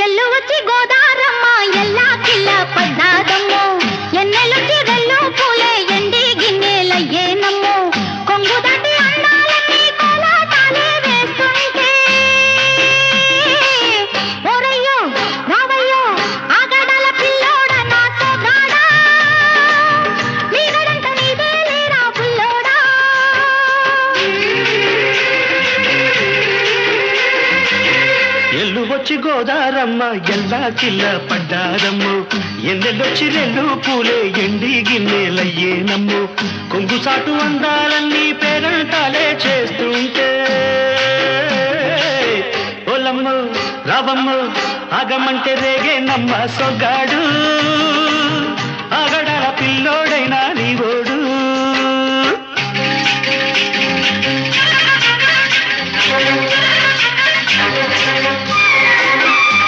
ఎల్లు వచ్చి గోదారమ్మ ఎల్లా కిల్ల పడ్డాదమ్మో ఎన్నెలుంటి రెల్లు పూలే ఎండి గిన్నెలయ్యేనమ్మో కొంగు దాటి అందాలన్నీ కోలాటాలే వేస్తుంటే ఓరయ్యో రావయ్యో ఆగడాల పిల్లోడ నాతో గాడా నీడంట నీదే లేరా పుల్లోడా ఎల్లు వచ్చి గోదారమ్మ ఎల్లా కిల్ల పడ్డారమ్ము ఎన్నెల్లొచ్చి రెండు పూలే ఎండి గిన్నెలయ్యేనమ్ము కొంగు సాటు అందాలన్నీ పేరంటాలే చేస్తుంటే ఓలమ్మ రావమ్మ ఆగమంటే రేగే నమ్మ సొగ్గాడు ఆగడాల పిల్లోడైనా నీవు